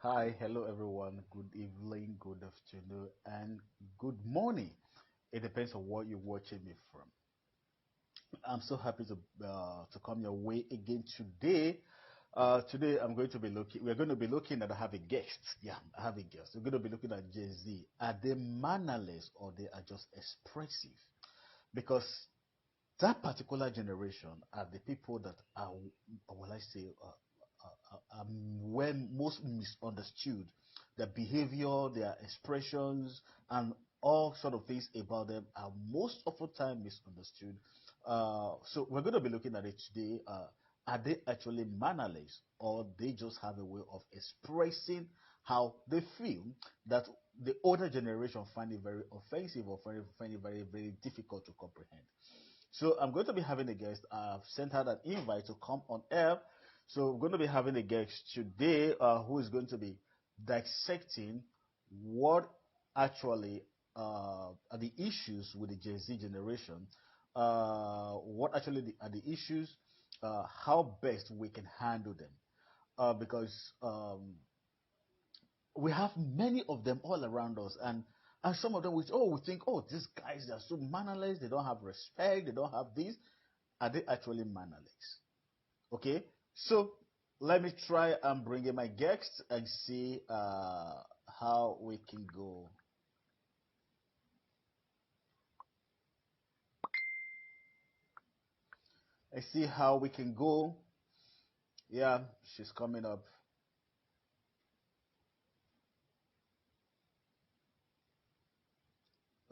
Hi, hello everyone. Good evening, good afternoon, and good morning. It depends on what you're watching me from. I'm so happy to come your way again today. Today I'm going to be looking. We're going to be looking at. I have a guest. Yeah, I have a guest. We're going to be looking at Gen Z. Are they mannerless or they are just expressive? Because that particular generation are the people that are, will I say, when most misunderstood. Their behavior, their expressions, and all sort of things about them are most often time misunderstood. So we're going to be looking at it today. Are they actually mannerless, or they just have a way of expressing how they feel that the older generation find it very offensive or find it very, very difficult to comprehend? So I'm going to be having a guest. I've sent her an invite to come on air. So we're going to be having a guest today who is going to be dissecting what actually are the issues with the Gen Z generation, what actually are the issues, how best we can handle them. Because we have many of them all around us, and some of them we think, oh, these guys, they're so mannerless, they don't have respect, they don't have this. Are they actually mannerless? Okay, so let me try and bring in my guests and see how we can go. I see how we can go. Yeah, she's coming up.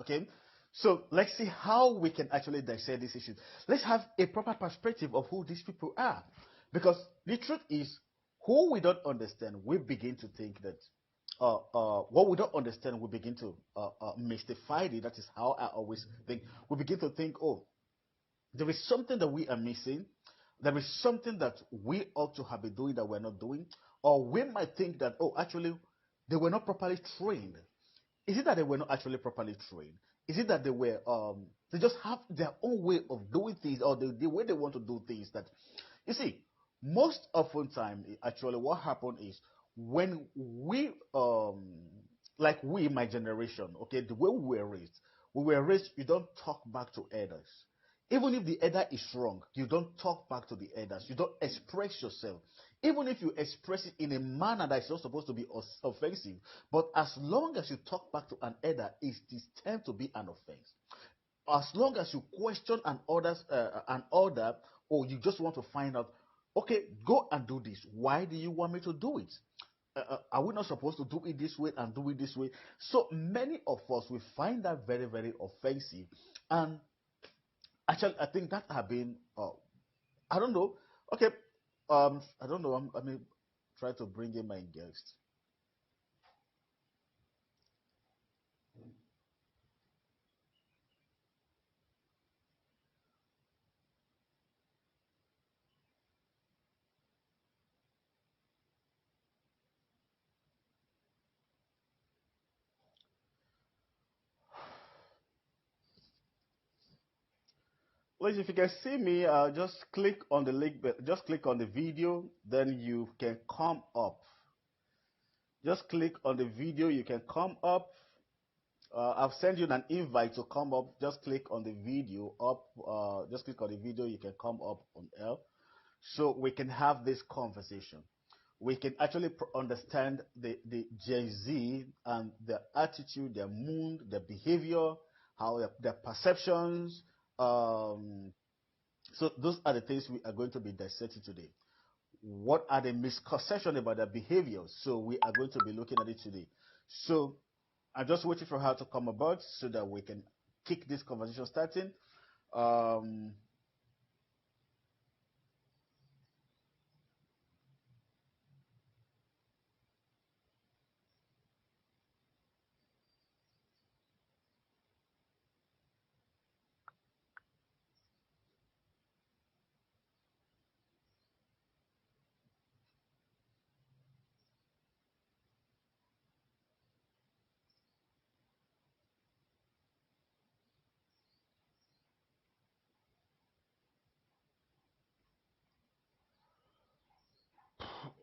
Okay, so let's see how we can actually dissect this issue. Let's have a proper perspective of who these people are, because the truth is, who we don't understand, we begin to think that what we don't understand, we begin to mystify it. That is how I always think. We begin to think, oh, there is something that we are missing. There is something that we ought to have been doing that we're not doing. Or we might think that, oh, actually, they were not properly trained. Is it that they were not actually properly trained? Is it that they just have their own way of doing things, or the way they want to do things? That you see, most often time, actually, what happened is when like we, my generation, okay, the way we were raised, you don't talk back to elders. Even if the elder is wrong, you don't talk back to the elders. You don't express yourself. Even if you express it in a manner that is not supposed to be offensive, but as long as you talk back to an elder, it is tend to be an offense. As long as you question an order, or you just want to find out, okay, go and do this. Why do you want me to do it? Are we not supposed to do it this way and do it this way? So many of us we find that very, very offensive, and actually, I think that have been. I don't know. Okay, I don't know. I mean, try to bring in my guest. Please, if you can see me, just click on the link. Just click on the video, then you can come up. Just click on the video. You can come up. I've sent you an invite to come up. Just click on the video up. Just click on the video. You can come up on L, so we can have this conversation. We can actually understand the Gen Z and their attitude, their mood, their behavior, how their perceptions. So those are the things we are going to be dissecting today. What are the misconceptions about their behavior? So we are going to be looking at it today. So I'm just waiting for her to come about so that we can kick this conversation starting. Um,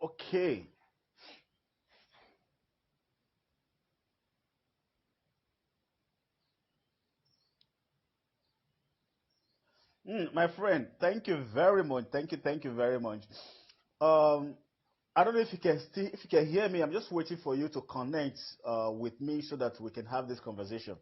okay. My friend, thank you very much. Thank you very much. Um, I don't know if you can if you can hear me. I'm just waiting for you to connect with me so that we can have this conversation.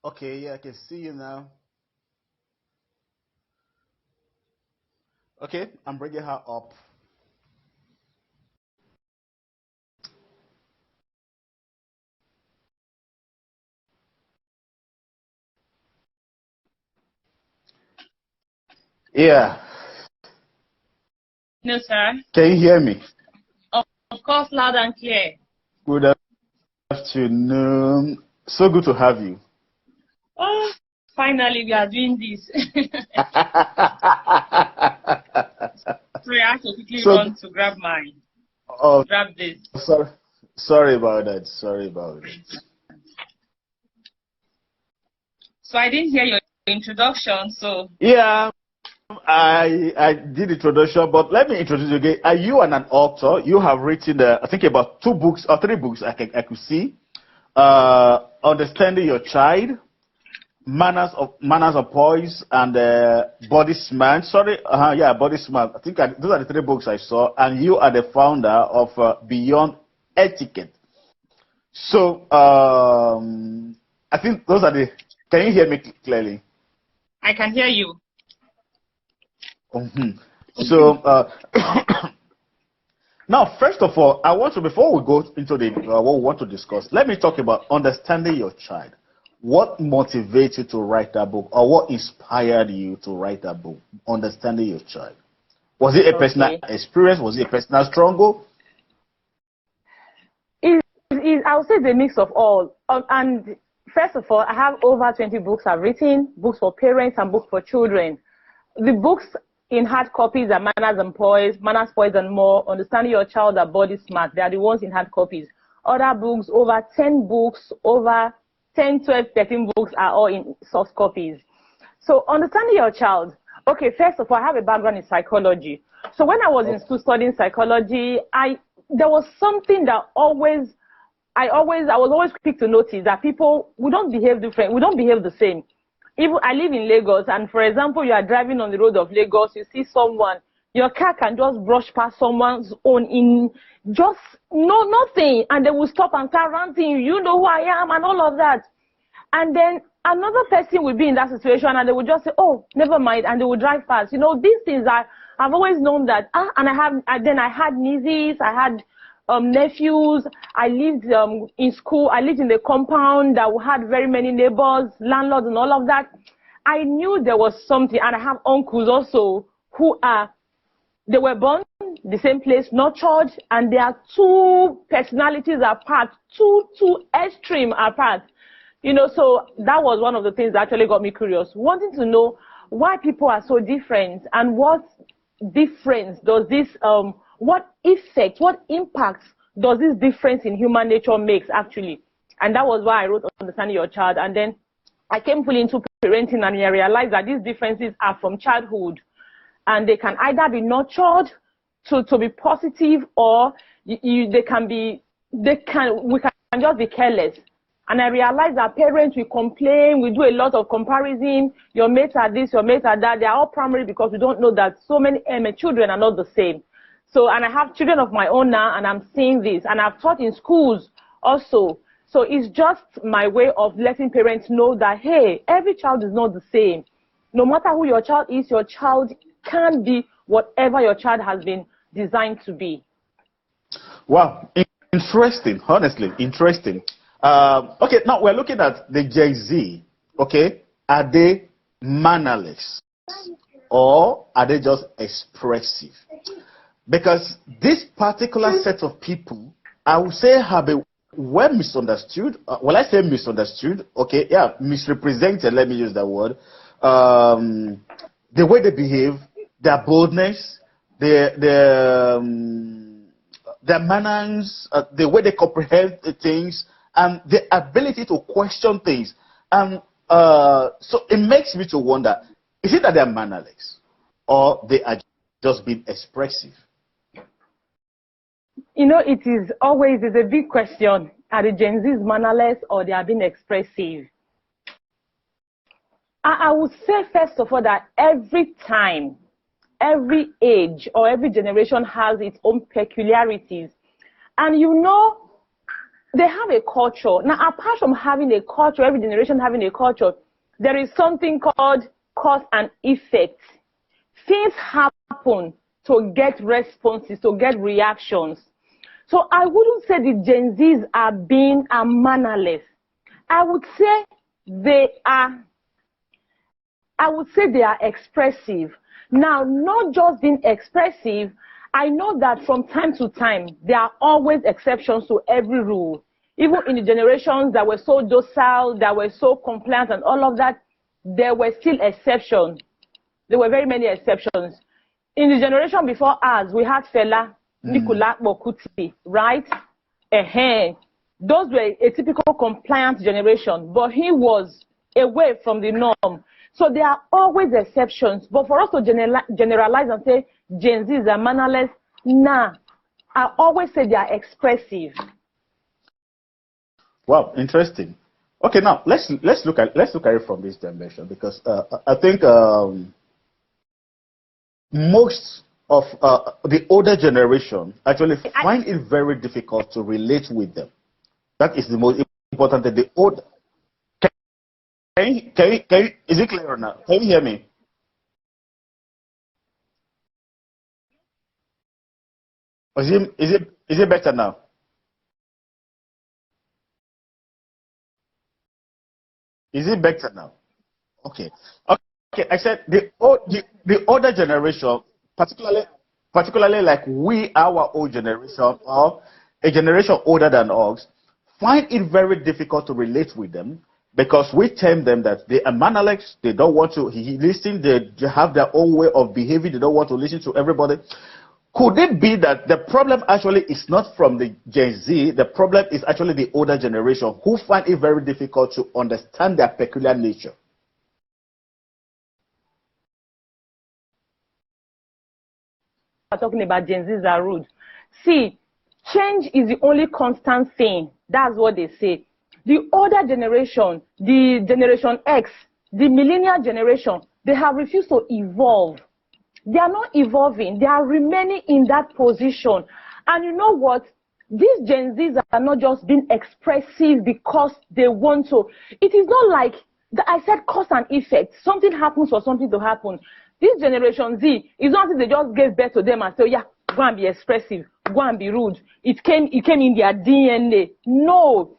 Okay, yeah, I can see you now. Okay, I'm bringing her up. Yeah, No, sir. can you hear me? Of course, loud and clear. Good afternoon. So good to have you. Oh, finally, we are doing this. So I have to quickly So, run to oh, grab this. sorry, sorry about that. Sorry about it. So I didn't hear your introduction. So Yeah, I did introduction, but let me introduce you again. Are you an author? You have written, I think about 2 books or 3 books I could see. Understanding Your Child, Manners of Poise, and Body Smart. Sorry, yeah, Body Smart. I think those are the 3 books I saw, and you are the founder of Beyond Etiquette. So I think those are the. Can you hear me clearly? I can hear you. Mhm. So now, first of all, I want to, before we go into the what we want to discuss, let me talk about understanding your child. What motivates you to write that book, or what inspired you to write that book, Understanding Your Child? Was it a personal Okay. experience? Was it a personal struggle? I would say it's a mix of all. And first of all, I have over 20 books I've written, books for parents and books for children. The books in hard copies are Manners, Poise, and More, Understanding Your Child, are Body Smart. They are the ones in hard copies. Other books, over 10 books, over 10, 12, 13 books are all in soft copies. So understanding your child. Okay, first of all, I have a background in psychology. So when I was in school studying psychology, there was something that I was always quick to notice that people, we don't behave different. We don't behave the same. Even I live in Lagos, and for example, you are driving on the road of Lagos, you see someone, your car can just brush past someone's own in just nothing, and they will stop and start ranting, you know who I am, and all of that. And then another person will be in that situation, and they will just say, oh, never mind, and they will drive past. You know, these things are, I've always known that. Then I had nieces, I had nephews. I lived in school. I lived in a compound that had very many neighbors, landlords, and all of that. I knew there was something, and I have uncles also who are, they were born the same place, nurtured, and they are 2 personalities apart, two extreme apart. You know, so that was one of the things that actually got me curious, wanting to know why people are so different and what difference does this, what effect, what impact does this difference in human nature makes actually. And that was why I wrote Understanding Your Child. And then I came fully into parenting, and I realized that these differences are from childhood, and they can either be nurtured to be positive, or they can be, we can just be careless. And I realized that parents, we complain, we do a lot of comparison. Your mates are this, your mates are that. They are all primary because we don't know that so many children are not the same. So, and I have children of my own now, and I'm seeing this. And I've taught in schools also. So it's just my way of letting parents know that, hey, every child is not the same. No matter who your child is, your child can be whatever your child has been designed to be. Wow, interesting. Honestly, interesting. Okay, now we're looking at the Gen Z. Okay, are they mannerless or are they just expressive? Because this particular set of people, I would say, have been well misunderstood. Well, I say misunderstood. Okay, yeah, misrepresented. Let me use that word. The way they behave, their boldness, their manners, the way they comprehend the things, and the ability to question things. And so it makes me to wonder, is it that they are mannerless or they are just being expressive? You know, it is always is a big question. Are the Gen Zs mannerless or they are being expressive? I would say, first of all, that every time, every age or every generation has its own peculiarities. And you know, they have a culture. Now, apart from having a culture, every generation having a culture, there is something called cause and effect. Things happen to get responses, to get reactions. So I wouldn't say the Gen Zs are being mannerless. I would say they are expressive. Now, not just being expressive, I know that from time to time, there are always exceptions to every rule. Even in the generations that were so docile, that were so compliant and all of that, there were still exceptions. There were very many exceptions. In the generation before us, we had Fela, Nicolas Bokuti, right? Those were a typical compliant generation, but he was away from the norm. So there are always exceptions. But for us to generalize and say Gen Zs are mannerless, nah. I always say they are expressive. Wow, interesting. Okay, now let's look at it from this dimension, because I think most of the older generation actually find it very difficult to relate with them. That is the most important thing. The old is it clear now? Can you hear me? Is it better now? Is it better now? Okay. Okay. I said the older generation, particularly like we, our old generation, or a generation older than us, find it very difficult to relate with them, because we tell them that they are mannerless, they don't want to listen, they have their own way of behaving, they don't want to listen to everybody. Could it be that the problem actually is not from the Gen Z, the problem is actually the older generation who find it very difficult to understand their peculiar nature? Talking about Gen Zs are rude. See, change is the only constant thing. That's what they say. The older generation, the Generation X, the millennial generation, they have refused to evolve. They are not evolving. They are remaining in that position. And you know what? These Gen Zs are not just being expressive because they want to. It is not like I said cause and effect. Something happens for something to happen. This Generation Z is not that they just gave birth to them and say, yeah, go and be expressive, go and be rude. It came in their DNA. No.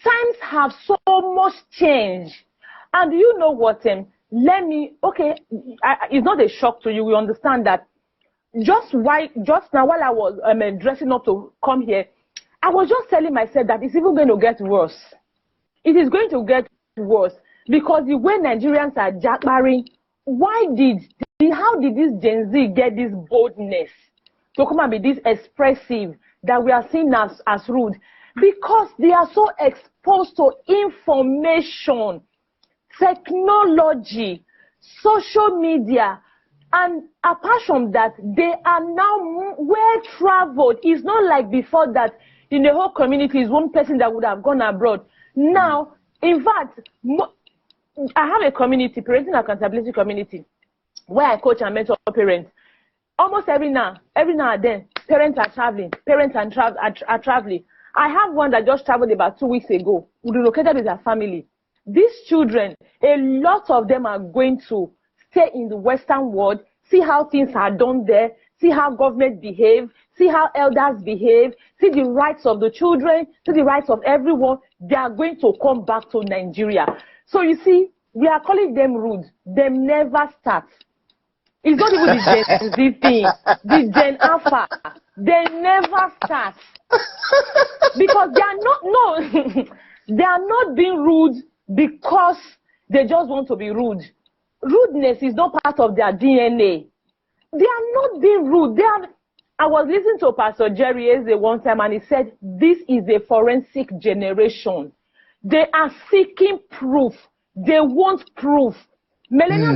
Times have so much changed. And do you know what? It's not a shock to you. We understand that just now while I was dressing up to come here, I was just telling myself that it's even going to get worse. It is going to get worse because the way Nigerians are jackbarring, how did this Gen Z get this boldness to come and be this expressive that we are seen as rude? Because they are so exposed to information, technology, social media, and apart from that, they are now well traveled. It's not like before that in the whole community is one person that would have gone abroad. Now, in fact, I have a community, parenting accountability community, where I coach and mentor parents. Almost every now and then, parents are traveling. Are traveling. I have one that just traveled about 2 weeks ago, relocated with their family. These children, a lot of them are going to stay in the Western world, see how things are done there, see how government behave, see how elders behave, see the rights of the children, see the rights of everyone. They are going to come back to Nigeria. So you see, we are calling them rude. They never start. It's not even the Gen Z thing, the Gen Alpha. They never start. Because they are not, no, they are not being rude because they just want to be rude. Rudeness is not part of their DNA. They are not being rude. I was listening to Pastor Jerry Eze one time and he said, this is a forensic generation. They are seeking proof. They want proof. Millennial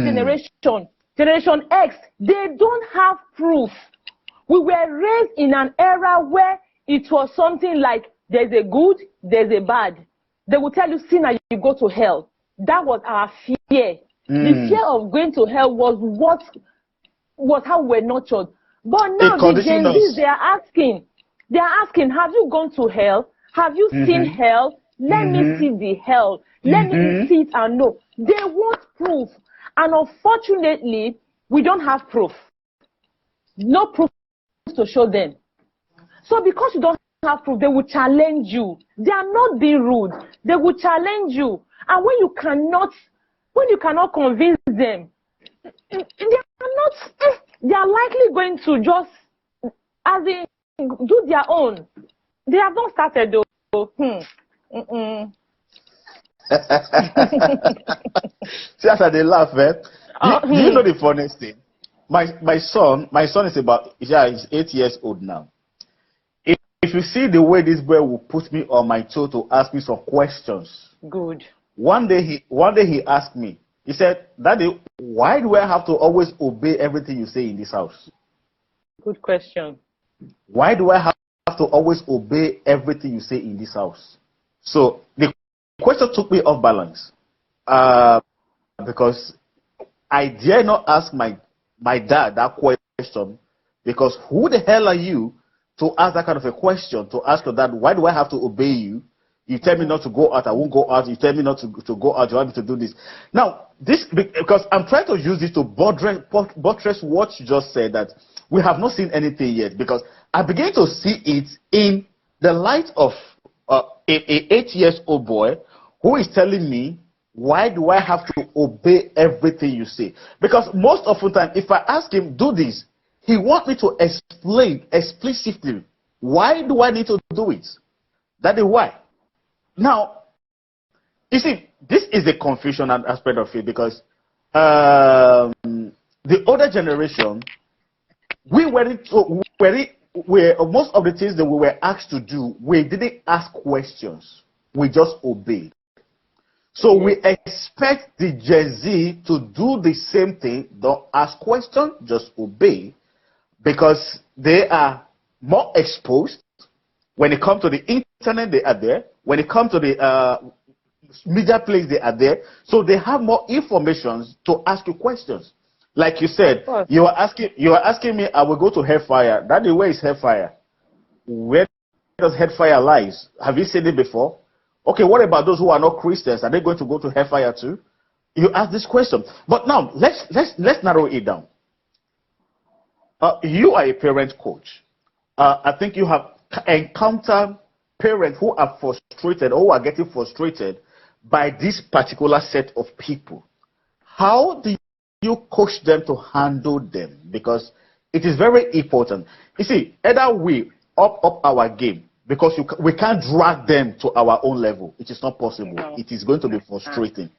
Generation X, they don't have proof. We were raised in an era where it was something like there's a good, there's a bad. They will tell you sin and you go to hell. That was our fear. The fear of going to hell was how we were nurtured. But now the Gen Zs, they are asking, have you gone to hell? Have you seen hell? Let me see the hell. Let me see it and know. They want proof. And unfortunately, we don't have proof. No proof to show them. So because you don't have proof, they will challenge you. They are not being rude. They will challenge you. And when you cannot convince them, they are likely going to just, do their own. They have not started though. See, as they laugh, do you know the funniest thing? My son is 8 years old now. If you see the way this boy will put me on my toe to ask me some questions. Good. One day he asked me, he said, Daddy, why do I have to always obey everything you say in this house? Good question. Why do I have to always obey everything you say in this house? So the question took me off balance. Because I dare not ask my dad that question, because who the hell are you to ask that kind of a question, to ask your dad, why do I have to obey you? You tell me not to go out, I won't go out. You tell me not to go out, you want me to do this. Now, because I'm trying to use this to buttress what you just said, that we have not seen anything yet, because I begin to see it in the light of a 8-year-old boy who is telling me, why do I have to obey everything you say? Because most of the time, if I ask him, do this, he wants me to explain explicitly, why do I need to do it? That is why. Now, you see, this is the confusion aspect of it, because the older generation, most of the things that we were asked to do, we didn't ask questions. We just obeyed. So we expect the Gen Z to do the same thing. Don't ask questions, just obey, because they are more exposed. When it comes to the internet, they are there. When it comes to the media place, they are there. So they have more information to ask you questions. Like you said, you are asking me, I will go to hellfire. That is, where is hellfire? Where does hellfire lies? Have you seen it before? Okay, what about those who are not Christians? Are they going to go to hellfire too? You ask this question. But now, let's narrow it down. You are a parent coach. I think you have encountered parents who are frustrated or who are getting frustrated by this particular set of people. How do you coach them to handle them? Because it is very important. You see, either we up our game, because we can't drag them to our own level. It is not possible. No. It is going to be frustrating.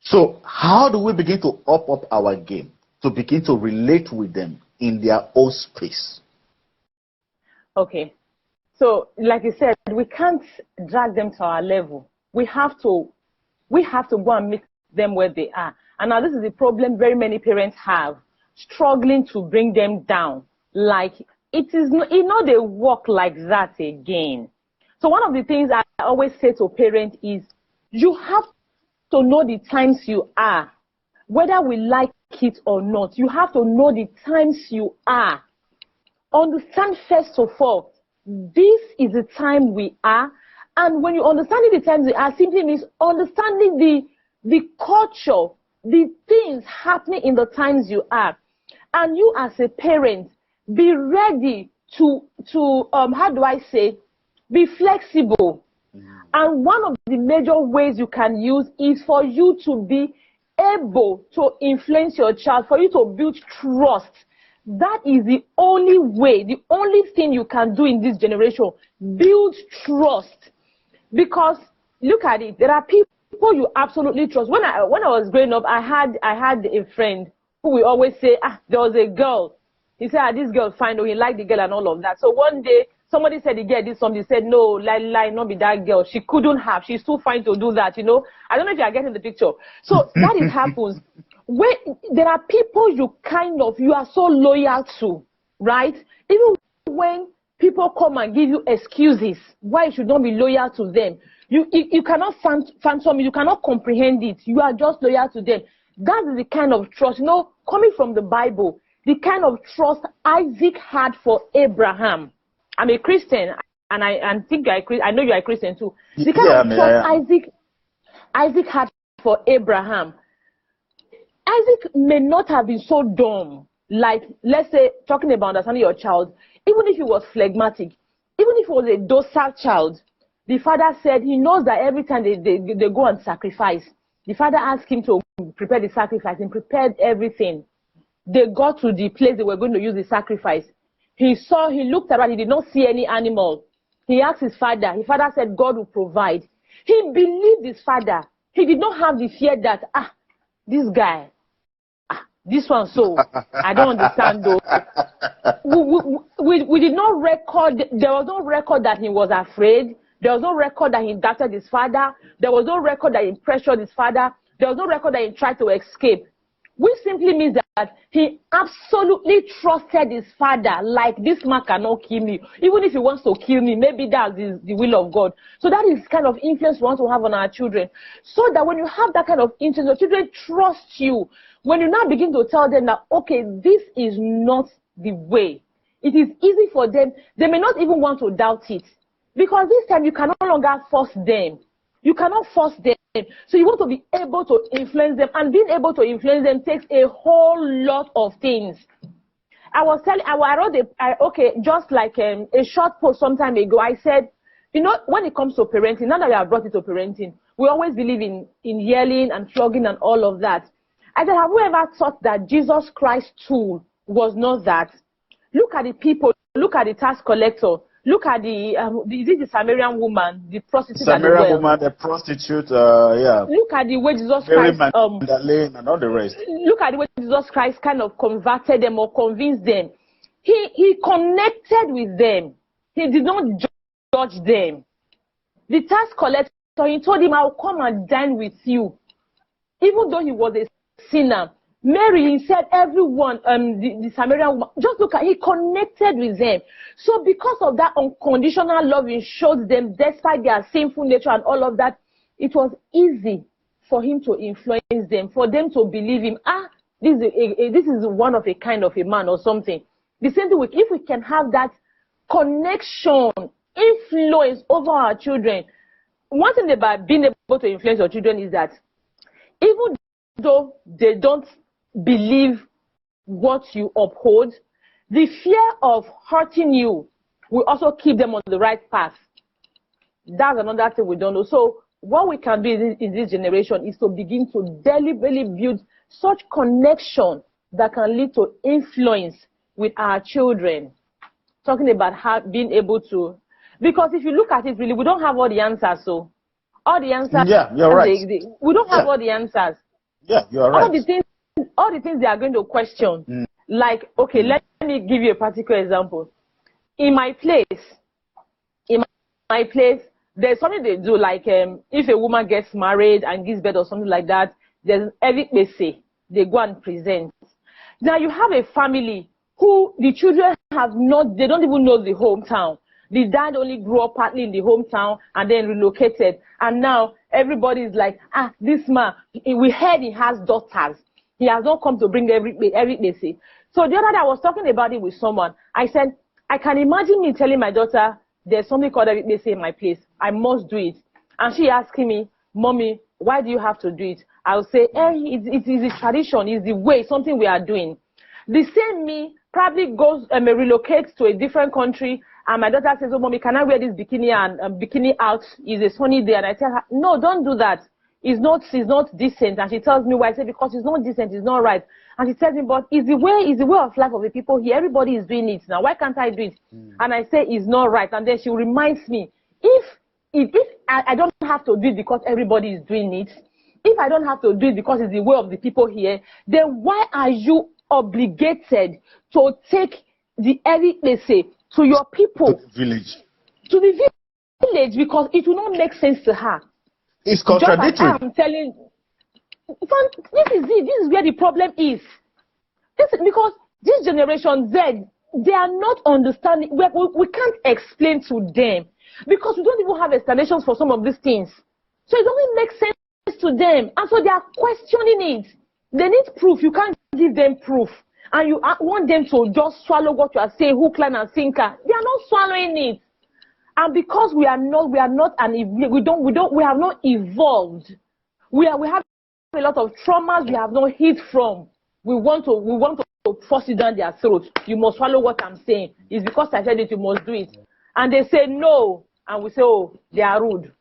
So how do we begin to up our game to begin to relate with them in their own space? Okay. So, like you said, we can't drag them to our level. We have to go and meet them where they are. And now this is the problem very many parents have, struggling to bring them down. Like, they work like that again. So one of the things I always say to parents is, you have to know the times you are. Whether we like it or not, you have to know the times you are. Understand first of all, this is the time we are. And when you understand the times we are, simply means understanding the culture, the things happening in the times you are. And you as a parent, be ready to be flexible. And one of the major ways you can use is for you to be able to influence your child, for you to build trust, that is the only way, the only thing you can do in this generation. Build trust. Because look at it, there are people you absolutely trust. When I was growing up, I had a friend who will always say, there was a girl. He said, this girl fine, or he liked the girl and all of that. So one day, somebody said the girl did something. He said, no, lie, not be that girl. She couldn't have. She's too fine to do that, you know. I don't know if you are getting the picture. So that is happens. When there are people you are so loyal to, right? Even when people come and give you excuses why you should not be loyal to them, you cannot fathom it, you cannot comprehend it. You are just loyal to them. That is the kind of trust, you know, coming from the Bible, the kind of trust Isaac had for Abraham. I'm a Christian, and I think I know you are a Christian too. The kind of trust Isaac had for Abraham. Isaac may not have been so dumb, like, let's say, talking about understanding your child, even if he was phlegmatic, even if he was a docile child. The father said he knows that every time they go and sacrifice, the father asked him to prepare the sacrifice, and prepared everything. They got to the place they were going to use the sacrifice. He looked around, he did not see any animal. He asked his father. His father said God will provide. He believed his father. He did not have the fear that, this guy, this one, so I don't understand though. We did not record, there was no record that he was afraid. There was no record that he doubted his father. There was no record that he pressured his father. There was no record that he tried to escape. Which simply means that he absolutely trusted his father, like, this man cannot kill me. Even if he wants to kill me, maybe that's the will of God. So that is kind of influence we want to have on our children. So that when you have that kind of influence, your children trust you. When you now begin to tell them that, okay, this is not the way, it is easy for them. They may not even want to doubt it. Because this time you can no longer force them. You cannot force them. So you want to be able to influence them. And being able to influence them takes a whole lot of things. I wrote just like a short post some time ago. I said, you know, when it comes to parenting, now that we have brought it to parenting, we always believe in yelling and flogging and all of that. I said, have you ever thought that Jesus Christ's tool was not that? Look at the people. Look at the tax collector. Look at the Samaritan woman, the prostitute. Samaritan woman, the prostitute, yeah. Look at the way Jesus Christ, and all the rest. Look at the way Jesus Christ kind of converted them or convinced them. He connected with them. He did not judge them. The tax collector, he told him, I'll come and dine with you. Even though he was a sinner. Mary, he said, everyone, the Samaritan woman, just look at, he connected with them. So because of that unconditional love he showed them, despite their sinful nature and all of that, it was easy for him to influence them, for them to believe him. This is one of a kind of a man or something. The same thing if we can have that connection, influence over our children. One thing about being able to influence your children is that even though they don't believe what you uphold, the fear of hurting you will also keep them on the right path. That's another thing we don't know. So what we can do in this generation is to begin to deliberately build such connection that can lead to influence with our children. Talking about being able to, because if you look at it really, we don't have all the answers. So all the answers, yeah, you're right. We don't have all the answers. Yeah, you're right. All the things they are going to question. Like, okay, let me give you a practical example. In my place, there's something they do, like if a woman gets married and gives birth or something like that, there's everything they go and present. Now you have a family who the children they don't even know the hometown. The dad only grew up partly in the hometown and then relocated. And now everybody is like, this man, we heard he has daughters. He has not come to bring every day. So the other day I was talking about it with someone. I said, I can imagine me telling my daughter, there's something called every day in my place. I must do it. And she asking me, Mommy, why do you have to do it? I'll say, it is a tradition, it's the way, something we are doing. The same me probably relocates to a different country, and my daughter says, oh, Mommy, can I wear this bikini and bikini out? It's a sunny day. And I tell her, no, don't do that. it's not decent. And she tells me why. I say, because it's not decent, it's not right. And she tells me, but it's the way of life of the people here. Everybody is doing it now. Why can't I do it? And I say, it's not right. And then she reminds me, if I don't have to do it because everybody is doing it, if I don't have to do it because it's the way of the people here, then why are you obligated to take the say to your people? To the village. To the village, because it will not make sense to her. It's contradictory. Just like I'm telling, this is it. This is where the problem is. Because this generation Z, they are not understanding. We can't explain to them because we don't even have explanations for some of these things. So it doesn't make sense to them, and so they are questioning it. They need proof. You can't give them proof, and you want them to just swallow what you are saying, hook, line, and sinker. They are not swallowing it. And because we have not evolved. We have a lot of traumas we have not healed from. We want to force it down their throat. You must swallow what I'm saying. It's because I said it, you must do it. And they say no, and we say, oh, they are rude.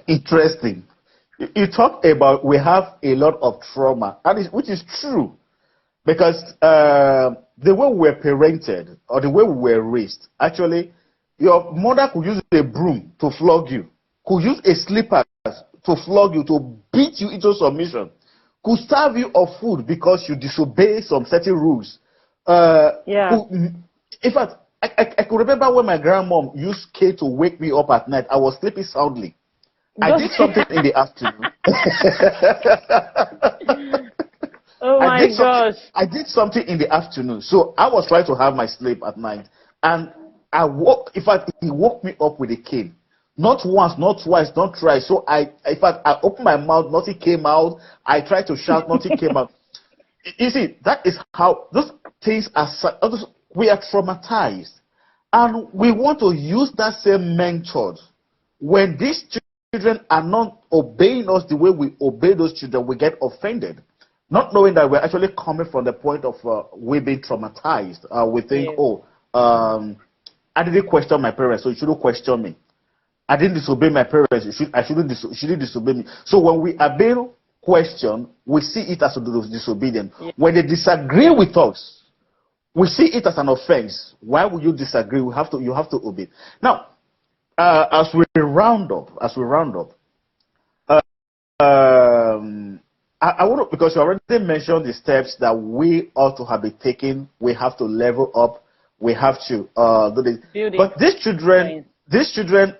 Interesting. You talk about we have a lot of trauma, which is true. Because the way we were parented or the way we were raised, actually, your mother could use a broom to flog you, could use a slipper to flog you, to beat you into submission, could starve you of food because you disobey some certain rules. In fact, I could remember when my grandmom used K to wake me up at night. I was sleeping soundly. I did something in the afternoon. Oh my gosh. I did something in the afternoon. So I was trying to have my sleep at night. And I woke, in fact, he woke me up with a cane. Not once, not twice, not thrice. So I opened my mouth, nothing came out. I tried to shout, nothing came out. You see, that is how those things are, we are traumatized. And we want to use that same method. When these children are not obeying us the way we obey those children, we get offended. Not knowing that we're actually coming from the point of we being traumatized. We think, I didn't question my parents, so you shouldn't question me. I didn't disobey my parents, you shouldn't disobey me. So when we are being questioned, we see it as disobedience. Yeah. When they disagree with us, we see it as an offense. Why would you disagree? You have to obey. Now, as we round up, I want to, because you already mentioned the steps that we ought to have been taking. We have to level up. We have to do this. But these children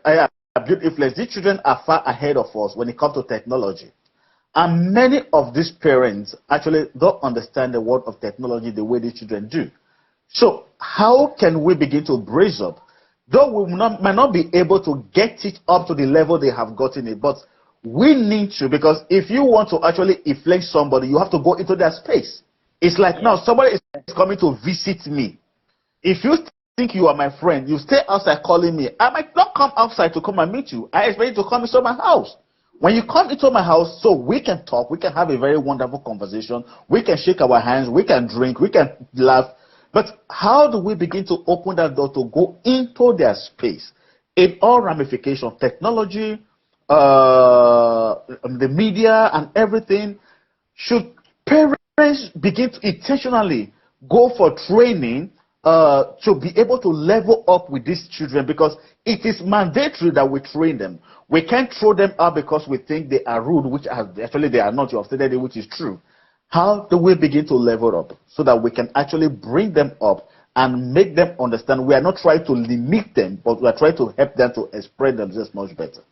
are build influence. These children are far ahead of us when it comes to technology. And many of these parents actually don't understand the world of technology the way these children do. So how can we begin to brace up? Though we might not be able to get it up to the level they have gotten it, but we need to, because if you want to actually influence somebody, you have to go into their space. It's like now somebody is coming to visit me. If you think you are my friend, you stay outside calling me. I might not come outside to come and meet you. I expect you to come into my house. When you come into my house, so we can talk, we can have a very wonderful conversation, we can shake our hands, we can drink, we can laugh. But how do we begin to open that door to go into their space? In all ramifications, technology, the media and everything, should parents begin to intentionally go for training to be able to level up with these children, because it is mandatory that we train them. We can't throw them out because we think they are rude, which actually they are not. You have stated it, which is true. How do we begin to level up so that we can actually bring them up and make them understand we are not trying to limit them, but we are trying to help them to express themselves much better?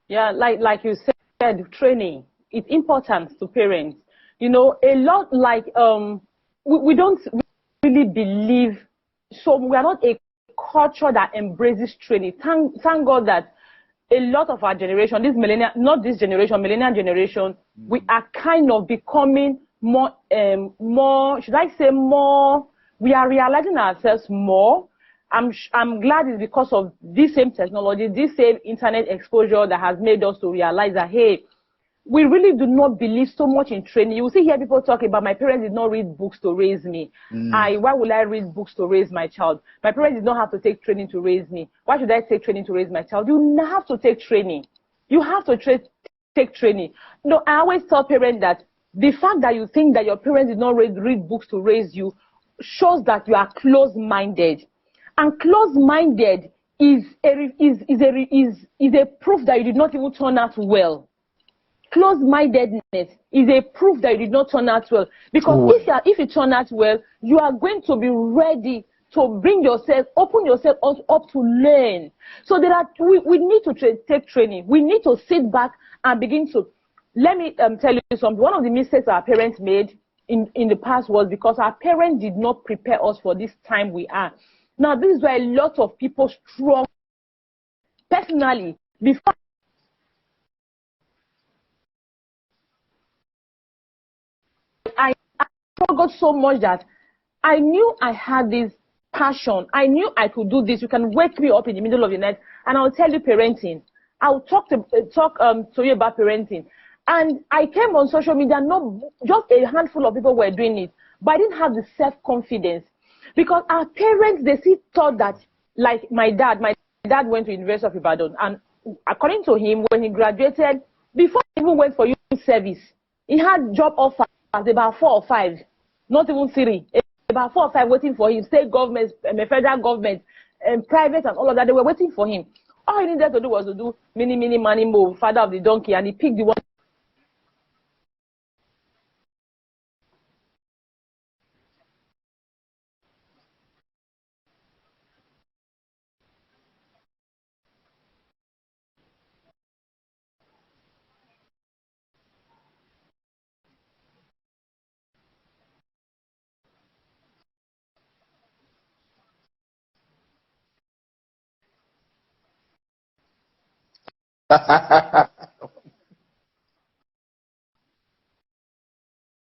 Yeah, like you said, training is important to parents. You know, a lot like we don't really believe, so we are not a culture that embraces training. Thank God that a lot of our generation, this millennial, not this generation, millennial generation, we are kind of becoming more, should I say more, we are realizing ourselves more. I'm glad it's because of this same technology, this same internet exposure that has made us to realize that, hey, we really do not believe so much in training. You will see here people talking about my parents did not read books to raise me. Why would I read books to raise my child? My parents did not have to take training to raise me. Why should I take training to raise my child? You have to take training. You have to take training. No, I always tell parents that the fact that you think that your parents did not read books to raise you shows that you are close-minded. And close-minded is a proof that you did not even turn out well. Close-mindedness is a proof that you did not turn out well. Because if you turn out well, you are going to be ready to bring yourself, open yourself up to learn. So we need to take training. We need to sit back and begin to, let me tell you something. One of the mistakes our parents made in the past was because our parents did not prepare us for this time we are. Now, this is where a lot of people struggle. Personally, before I struggled so much that I knew I had this passion. I knew I could do this. You can wake me up in the middle of the night and I'll tell you parenting. I'll talk to you about parenting. And I came on social media, just a handful of people were doing it, but I didn't have the self-confidence because our parents, they still thought that, like my dad went to University of Ibadan, and according to him, when he graduated, before he even went for youth service, he had job offers about 4 or 5, not even 3, about 4 or 5 waiting for him, state government, federal government, private and all of that, they were waiting for him. All he needed to do was to do mini, money move, father of the donkey, and he picked the one.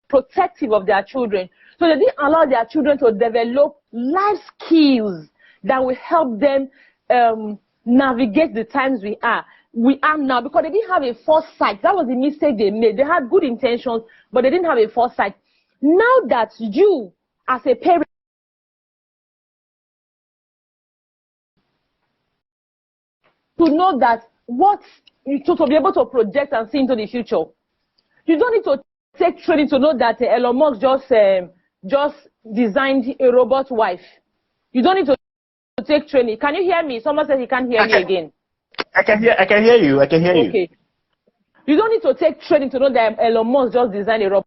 Protective of their children. So they didn't allow their children to develop life skills that will help them navigate the times we are now, because they didn't have a foresight. That was the mistake they made. They had good intentions, but they didn't have a foresight. Now that you, as a parent, to know that to be able to project and see into the future, you don't need to take training to know that Elon Musk just designed a robot wife. You don't need to take training. Can you hear me? Someone said he can't hear me again. I can hear you. Okay. You don't need to take training to know that Elon Musk just designed a robot.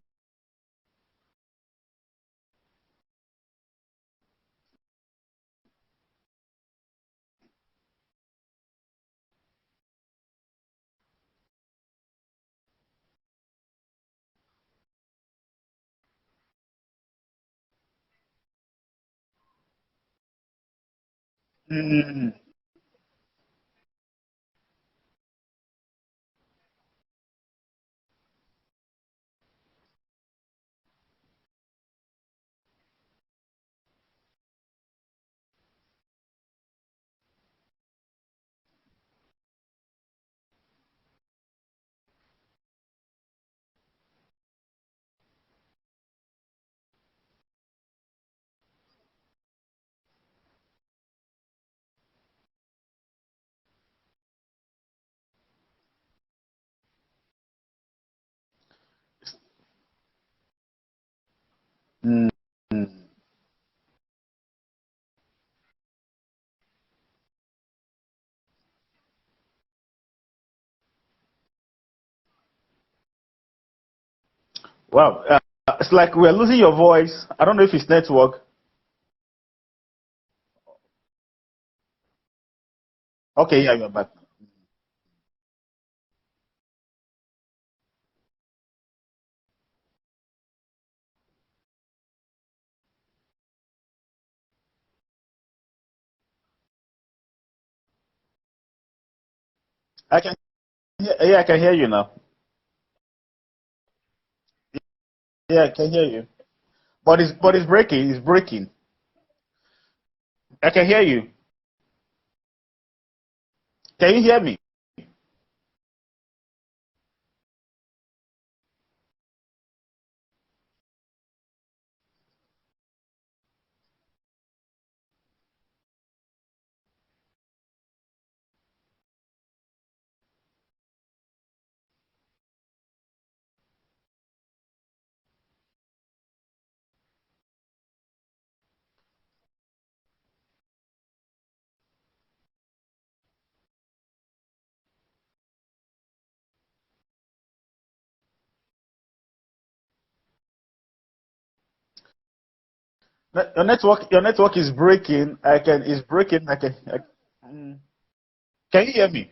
Mm. Mm. Wow, it's like we're losing your voice. I don't know if it's network. Okay, yeah, you're back. I can, yeah, I can hear you now. Yeah, I can hear you. But it's breaking. It's breaking. I can hear you. Can you hear me? Your network is breaking. Is breaking. Mm. Can you hear me?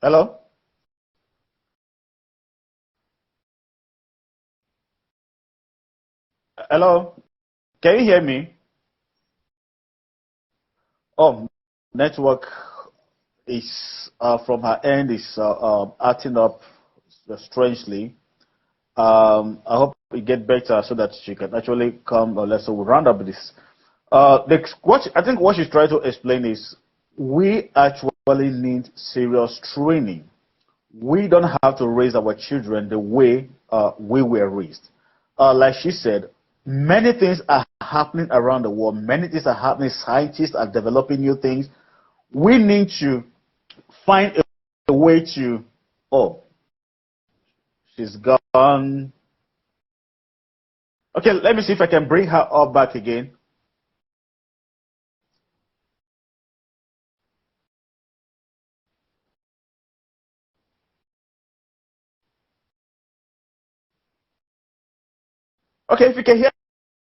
Hello? Hello? Can you hear me? Oh, network is from her end is acting up strangely. I hope it get better so that she can actually come. Let's so we round up this. I think what she's trying to explain is we actually need serious training. We don't have to raise our children the way we were raised. Like she said, many things are happening around the world. Many things are happening. Scientists are developing new things. We need to find a way to. Oh, she's gone. Okay, let me see if I can bring her up back again. Okay, if you can hear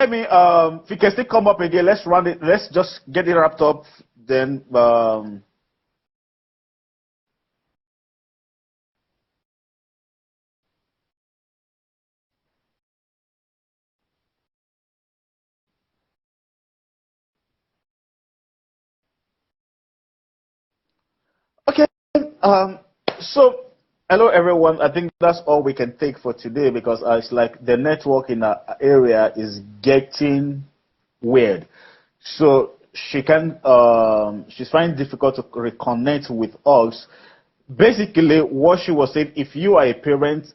me, if you can still come up again, let's run it. Let's just get it wrapped up. Then, okay. Um, so, hello everyone. I think that's all we can take for today because it's like the network in our area is getting weird. So she's finding it difficult to reconnect with us. Basically, what she was saying, if you are a parent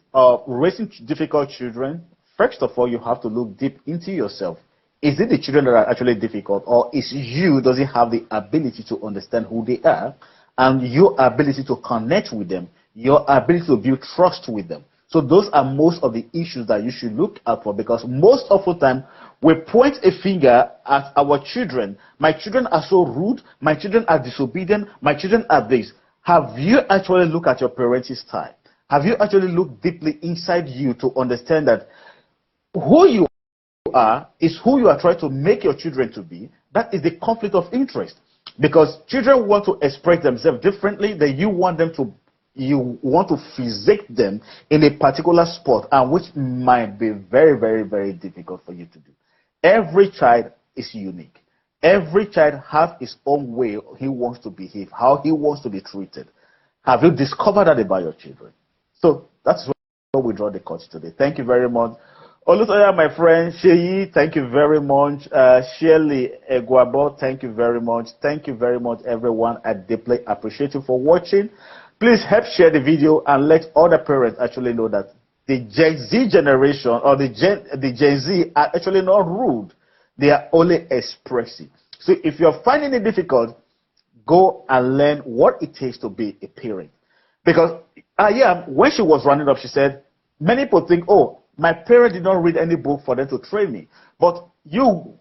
raising difficult children, first of all, you have to look deep into yourself. Is it the children that are actually difficult, or is you doesn't have the ability to understand who they are and your ability to connect with them, your ability to build trust with them? So those are most of the issues that you should look out for because most of the time we point a finger at our children. My children are so rude. My children are disobedient. My children are this. Have you actually looked at your parenting style? Have you actually looked deeply inside you to understand that who you are is who you are trying to make your children to be? That is the conflict of interest. Because children want to express themselves differently, that you want to physique them in a particular sport, and which might be very, very, very difficult for you to do. Every child is unique. Every child has his own way he wants to behave, how he wants to be treated. Have you discovered that about your children? So that's where we draw the curtain today. Thank you very much. Olusoya, my friend, Sheyi, thank you very much. Shirley Eguabo, thank you very much. Thank you very much, everyone. I deeply appreciate you for watching. Please help share the video and let other parents actually know that the Gen Z generation or the Gen Z are actually not rude. They are only expressive. So if you're finding it difficult, go and learn what it takes to be a parent. Because yeah, when she was running up, she said, many people think, oh, my parents did not read any book for them to train me. But you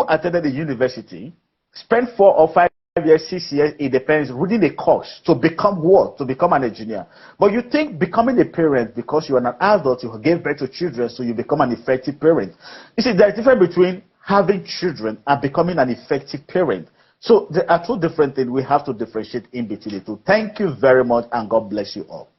attended the university, spent 4 or 5 years, 6 years, it depends, reading a course to become what? To become an engineer. But you think becoming a parent, because you're an adult, you gave birth to children, so you become an effective parent. You see, there's a difference between having children and becoming an effective parent. So there are two different things we have to differentiate in between the two. Thank you very much, and God bless you all.